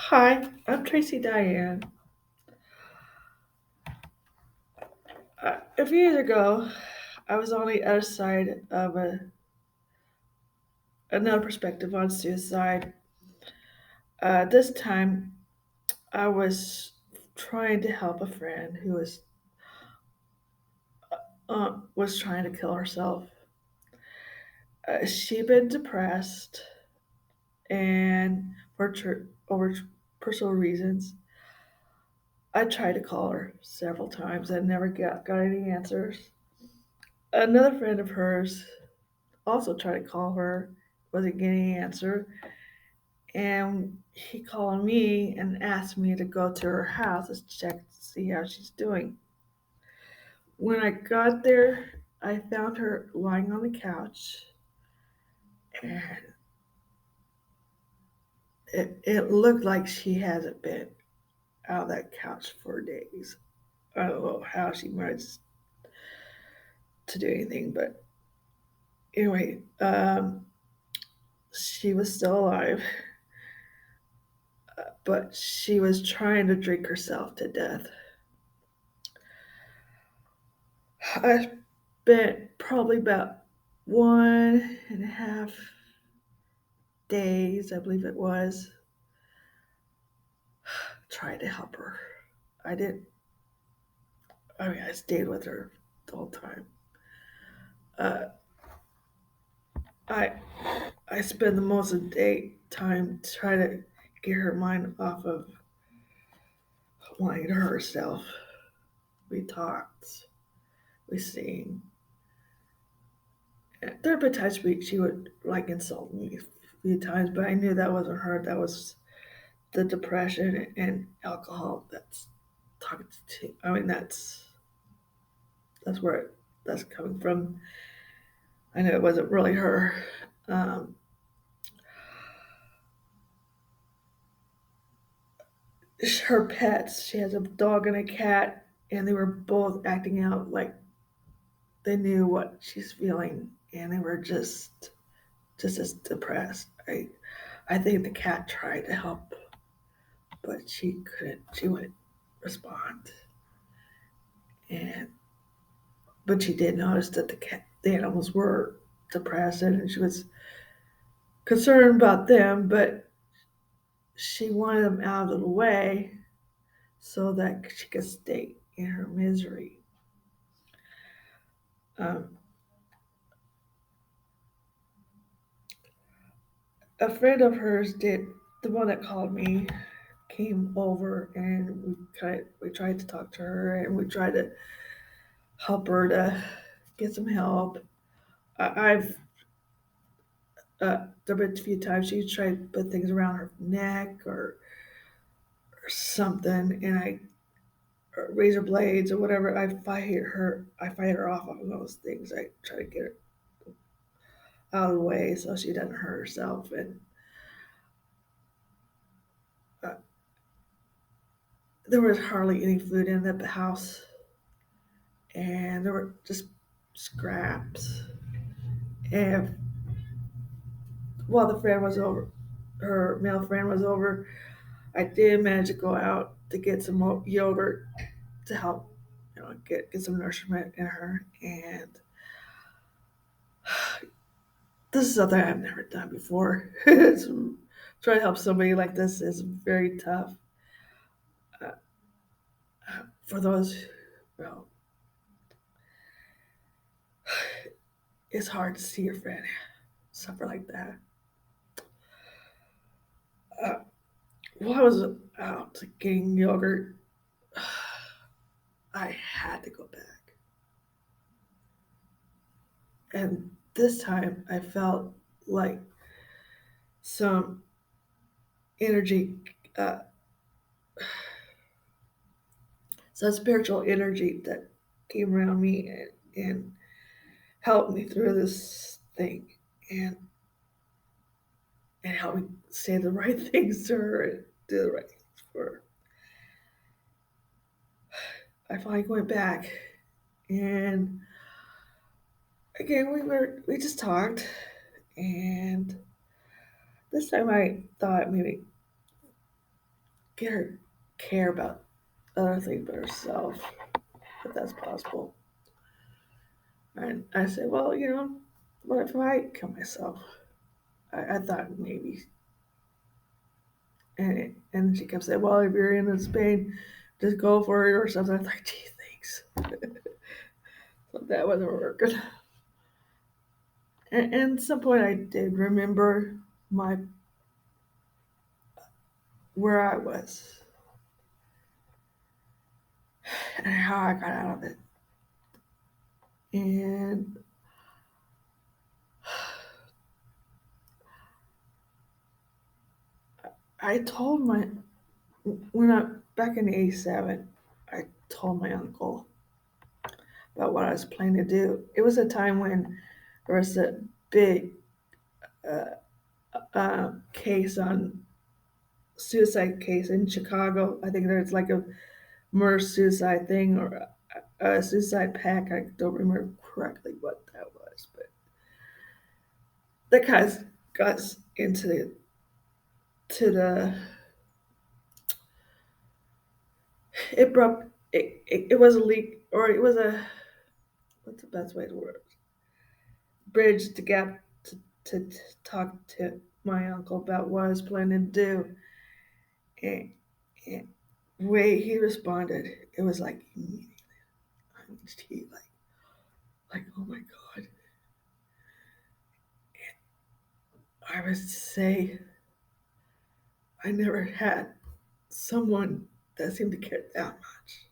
Hi, I'm Tracy Diane. A few years ago, I was on the other side of another perspective on suicide. This time, I was trying to help a friend who was trying to kill herself. She'd been depressed, and over personal reasons, I tried to call her several times and never got any answers. Another friend of hers also tried to call her, wasn't getting an answer, and he called me and asked me to go to her house to check to see how she's doing. When I got there, I found her lying on the couch, and it looked like she hasn't been out of that couch for days. I don't know how she managed to do anything, but anyway, she was still alive, but she was trying to drink herself to death. I spent probably about 1.5 days, I believe it was, trying to help her. I didn't, I mean, I stayed with her the whole time. Uh, I, I spent the most of the day time to try to get her mind off of lying to herself. We talked, we sang. There have been times she would like insult me a few times, but I knew that wasn't her. That was the depression and alcohol that's talking to. I mean, that's where that's coming from. I know it wasn't really her. Um, her pets. She has a dog and a cat, and they were both acting out like they knew what she's feeling, and they were just as depressed. I think the cat tried to help, but she couldn't. She wouldn't respond, and but she did notice that the animals were depressed, and she was concerned about them, but she wanted them out of the way so that she could stay in her misery. Um, a friend of hers did the one that called me came over and we tried to talk to her and we tried to help her to get some help. I've there have been a few times she tried to put things around her neck or something, and I or razor blades or whatever. I fight her off of those things. I try to get her out of the way so she doesn't hurt herself. And uh, there was hardly any food in the house, and there were just scraps. And while the friend was over, her male friend was over, I did manage to go out to get some yogurt to help, get some nourishment in her. And this is something I've never done before. Trying to help somebody like this is very tough. Uh, for those, well, it's hard to see your friend suffer like that. Uh, while I was out getting yogurt, I had to go back. And this time I felt like some energy, uh, some spiritual energy that came around me and helped me through this thing and, and helped me say the right things to her and do the right things for her. I finally went back and again we just talked and this time I thought maybe get her care about other things but herself, if that's possible. And I said, well, what if I kill myself? I thought maybe. And she kept saying, well, if you're in this pain, just go for it or something. I was like, gee, thanks. So that wasn't working. And at some point, I did remember my where I was and how I got out of it. And I told my when I back in '87, I told my uncle about what I was planning to do. It was a time when there was a big uh, case on suicide case in Chicago. I think there's like a murder suicide thing or a suicide pact. I don't remember correctly what that was, but that kind of got us into the it broke it was a leak or it was a what's the best way to word it? Bridge the gap to talk to my uncle about what I was planning to do. And, and the way he responded, it was like immediately. I mean, he like oh my god. I would say I never had someone that seemed to care that much,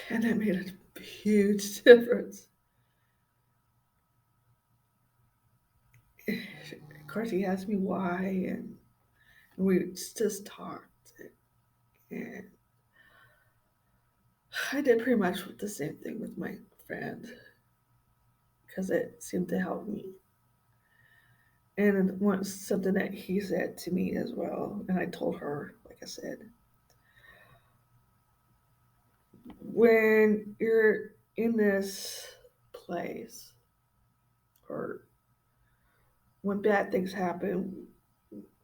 and that made a huge difference. Of course, he asked me why, and we just talked, and I did pretty much the same thing with my friend because it seemed to help me. And it was something that he said to me as well, and I told her, like I said, when you're in this place or when bad things happen,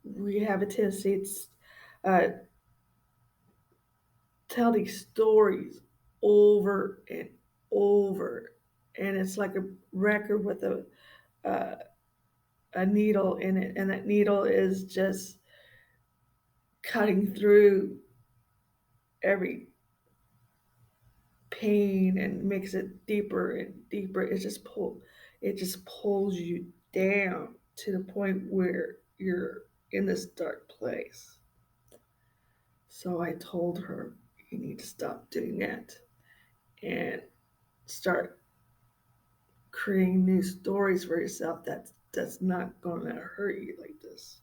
we have a tendency to tell these stories over and over, and it's like a record with uh, a needle in it, and that needle is just cutting through every pain and makes it deeper and deeper. It just pulls you down to the point where you're in this dark place. So I told her, you need to stop doing that and start creating new stories for yourself that's not going to hurt you like this.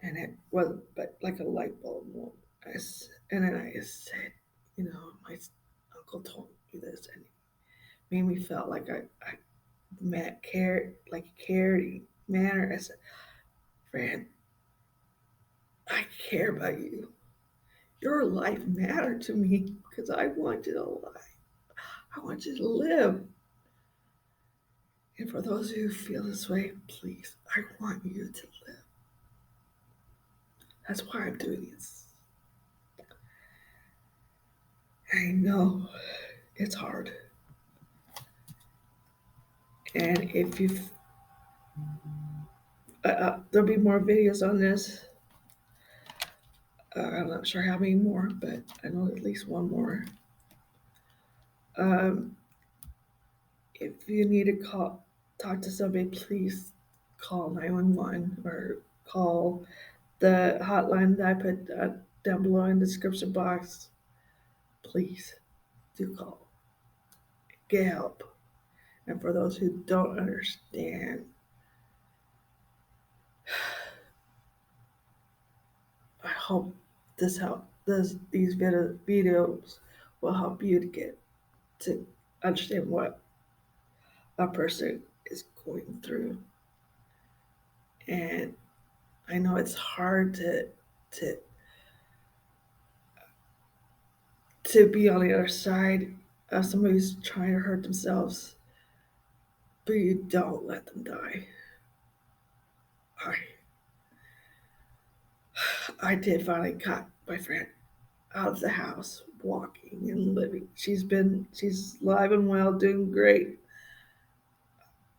And it wasn't but like a light bulb moment. And then I said, my uncle told me this, and it made me felt like I cared, like a caring manner. I said, friend, I care about you. Your life mattered to me because I want you to live. I want you to live. And for those who feel this way, please, I want you to live. That's why I'm doing this. I know it's hard. And if you, there'll be more videos on this. I'm not sure how many more, but I know at least one more. Um, if you need to talk to somebody, please call 911 or call the hotline that I put down below in the description box. Please do call, get help. And for those who don't understand, I hope these videos will help you to understand what a person is going through. And I know it's hard to to be on the other side of somebody who's trying to hurt themselves, but you don't let them die. I I did finally got my friend out of the house, walking and living. She's alive and well, doing great.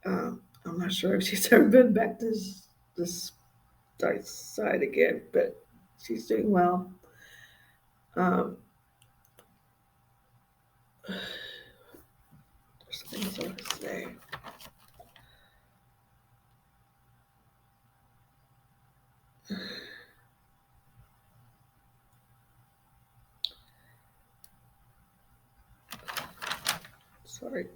I'm not sure if she's ever been back to this dark side again, but she's doing well. Um, there's things I want to say. Sorry.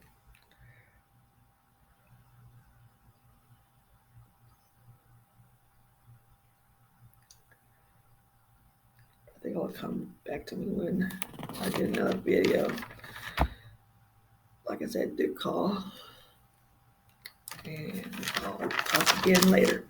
I think it'll come back to me when I get another video. Like I said, do call. And I'll talk again later.